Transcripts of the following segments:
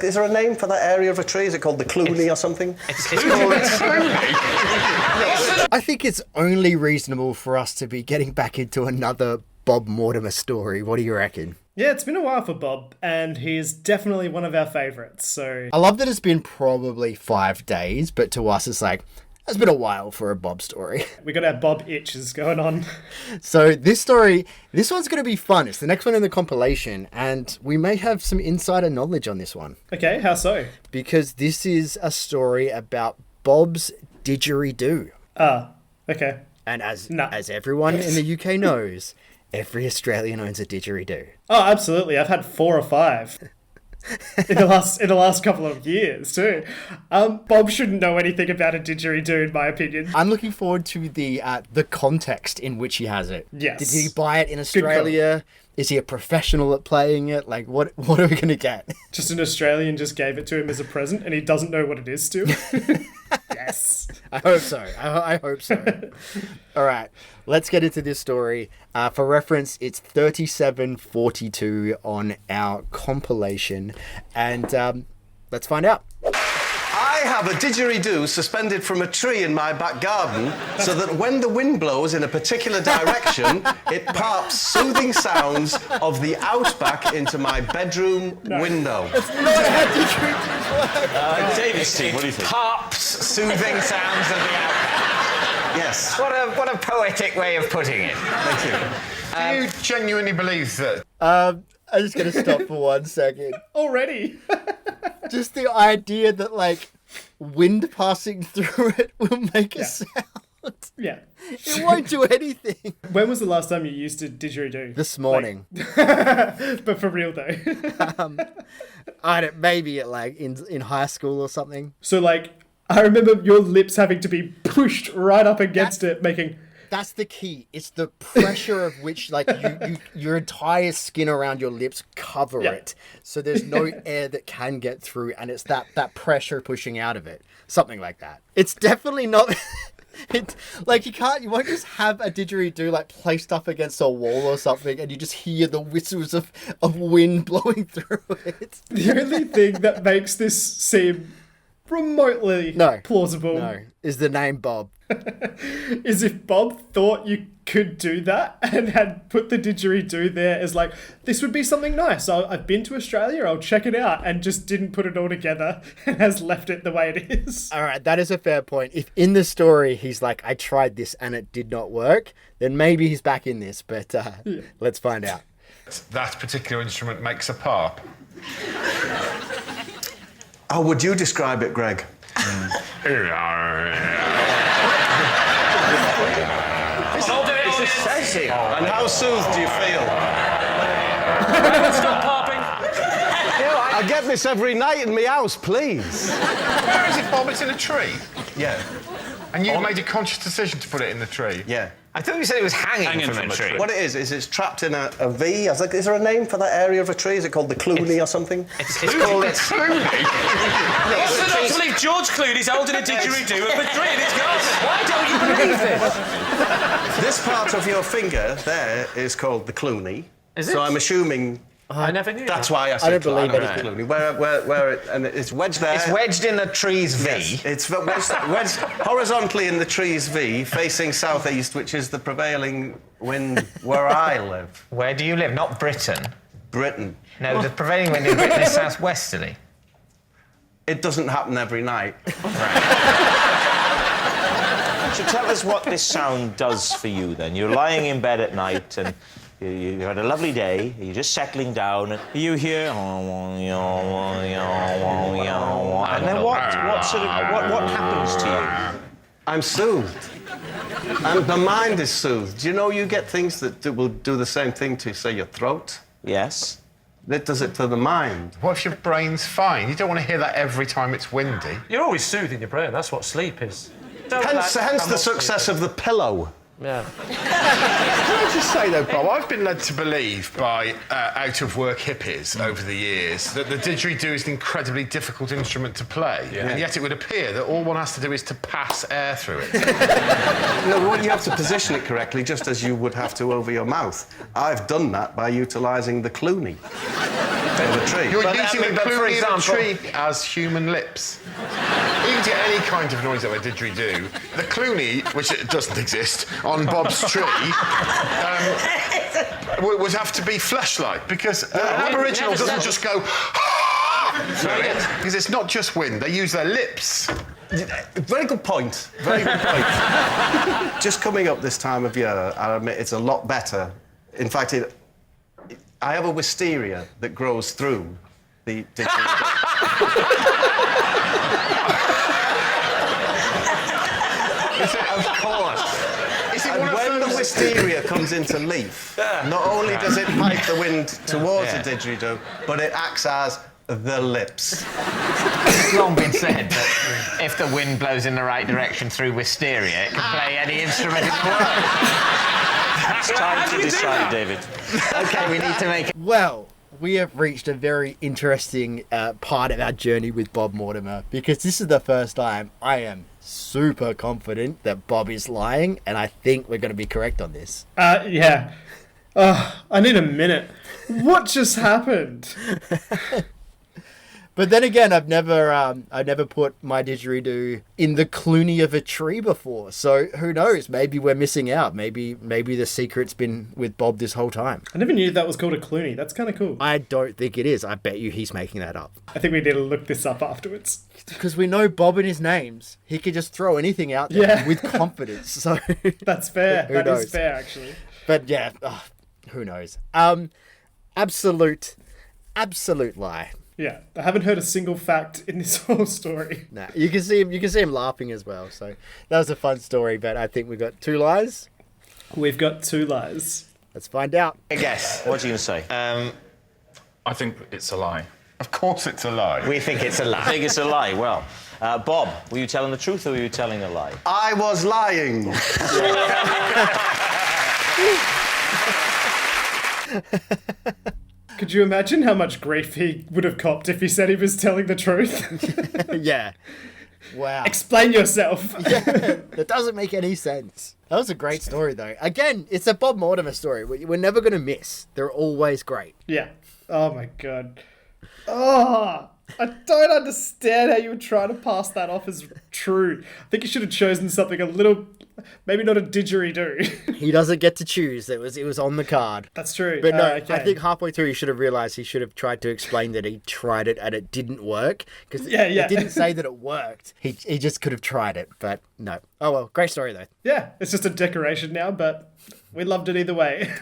Is there a name for that area of a tree? Is it called the Clooney or something? It's called I think it's only reasonable for us to be getting back into another Bob Mortimer story. What do you reckon? Yeah, it's been a while for Bob, and he's definitely one of our favourites, so... I love that it's been probably 5 days, but to us it's like, it's been a while for a Bob story. We got our Bob itches going on. So this one's going to be fun. It's the next one in the compilation, and we may have some insider knowledge on this one. Okay, how so? Because this is a story about Bob's didgeridoo. Ah, okay. And as everyone in the UK knows, every Australian owns a didgeridoo. Oh, absolutely. I've had 4 or 5. in the last couple of years too. Bob shouldn't know anything about a didgeridoo, in my opinion. I'm looking forward to the context in which he has it. Yes. Did he buy it in Australia? Is he a professional at playing it? Like, what are we going to get? Just an Australian just gave it to him as a present, and he doesn't know what it is still. Yes. I hope so. I hope so. All right, let's get into this story. For reference, it's 3742 on our compilation, and let's find out. I have a didgeridoo suspended from a tree in my back garden so that when the wind blows in a particular direction, it parps soothing sounds of the outback into my bedroom window. That's not how didgeridoos work. David's team, what do you think? Parps, soothing sounds of the outback. Yes. What a poetic way of putting it. Thank you. Do you genuinely believe that? I'm just going to stop for 1 second. Already. Just the idea that, like, wind passing through it will make a sound. Yeah. It won't do anything. When was the last time you used a didgeridoo? This morning. But for real, though. Maybe at, like, in high school or something. So, like, I remember your lips having to be pushed right up against it, making... That's the key. It's the pressure of which, like, your entire skin around your lips cover it. So there's no air that can get through, and it's that pressure pushing out of it. Something like that. It's definitely not... It's like you won't just have a didgeridoo like placed up against a wall or something and you just hear the whistles of wind blowing through it. The only thing that makes this seem remotely plausible is the name Bob. Is if Bob thought you could do that and had put the didgeridoo there as like, this would be something nice. I've been to Australia, I'll check it out, and just didn't put it all together and has left it the way it is. All right, that is a fair point. If in the story he's like, I tried this and it did not work, then maybe he's back in this, but let's find out. That particular instrument makes a parp. How would you describe it, Greg? And how soothed do you feel? Stop parping. I get this every night in my house, please. Where is it, Bob? It's in a tree. Yeah. And you made a conscious decision to put it in the tree? Yeah. I thought you said it was hanging from a tree. What it is it's trapped in a V. I was like, is there a name for that area of a tree? Is it called the Clooney or something? It's called... Clooney? What's the not to believe George Clooney's holding a didgeridoo of a tree in his garden? Why don't you believe this? This part of your finger there is called the Clooney. Is it? So I'm assuming... I never knew That's that. why I said don't believe it. Clooney. Where it, and it's wedged there. It's wedged in the tree's V. Yes, it's wedged horizontally in the tree's V, facing southeast, which is the prevailing wind where I live. Where do you live? Not Britain. Britain. No, the prevailing wind in Britain is southwesterly. It doesn't happen every night. So tell us what this sound does for you then. You're lying in bed at night and you had a lovely day, you're just settling down, and you hear... And then what happens to you? I'm soothed. And the mind is soothed. You know, you get things that will do the same thing to, say, your throat. Yes. It does it to the mind. What if your brain's fine? You don't want to hear that every time it's windy. You're always soothing your brain, that's what sleep is. Hence the success of the pillow. Yeah. Can I just say, though, Bob, I've been led to believe by out-of-work hippies over the years that the didgeridoo is an incredibly difficult instrument to play, and yet it would appear that all one has to do is to pass air through it. No, you have to position it correctly, just as you would have to over your mouth. I've done that by utilising the Clooney. of a tree. You're But, using the but for coonie of a example- tree as human lips. You can get any kind of noise out of a didgeridoo. The cloonie, which it doesn't exist, on Bob's tree, would have to be flesh-like, because an Aboriginal never doesn't said- just go through it, because it's not just wind, they use their lips. Very good point. Very good point. Just coming up this time of year, I admit it's a lot better. In fact, I have a wisteria that grows through the didgeridoo. Of course. Is it And one when of the those... wisteria comes into leaf, not only does it pipe the wind towards the didgeridoo, but it acts as the lips. It's long been said that if the wind blows in the right direction through wisteria, it can play any instrument in the world. It's time to decide, David. Okay, we need to make it. Well, we have reached a very interesting part of our journey with Bob Mortimer, because this is the first time I am super confident that Bob is lying, and I think we're going to be correct on this. Yeah. I need a minute. What just happened? But then again, I've never put my didgeridoo in the cloonie of a tree before. So who knows? Maybe we're missing out. Maybe the secret's been with Bob this whole time. I never knew that was called a cloonie. That's kind of cool. I don't think it is. I bet you he's making that up. I think we need to look this up afterwards. Because we know Bob and his names. He could just throw anything out there Yeah. with confidence. So, That's fair. Who That is knows? fair, actually. but yeah, who knows? Absolute lie. Yeah, I haven't heard a single fact in this whole story. Nah, you can see him laughing as well. So that was a fun story. But I think we've got 2 lies. We've got 2 lies. Let's find out. I guess. What's he going to say? I think it's a lie. Of course it's a lie. We think it's a I lie. think it's a lie. Well, Bob, were you telling the truth or were you telling a lie? I was lying. Could you imagine how much grief he would have copped if he said he was telling the truth? Yeah. Wow. Explain yourself. That doesn't make any sense. That was a great story, though. Again, it's a Bob Mortimer story. We're never going to miss. They're always great. Yeah. Oh my god. Oh, I don't understand how you would try to pass that off as true. I think you should have chosen something a little, maybe not a didgeridoo. He doesn't get to choose. It was on the card. That's true. But no, Okay. I think halfway through he should have realised he should have tried to explain that he tried it and it didn't work. Because Yeah. it didn't say that it worked. He just could have tried it, but no. Oh well, great story though. Yeah, it's just a decoration now, but we loved it either way.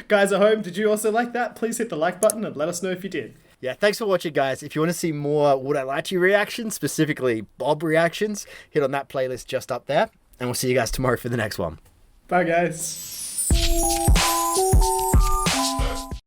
Guys at home, did you also like that? Please hit the like button and let us know if you did. Yeah, thanks for watching, guys. If you want to see more Would I Lie to You reactions, specifically Bob reactions, hit on that playlist just up there. And we'll see you guys tomorrow for the next one. Bye, guys.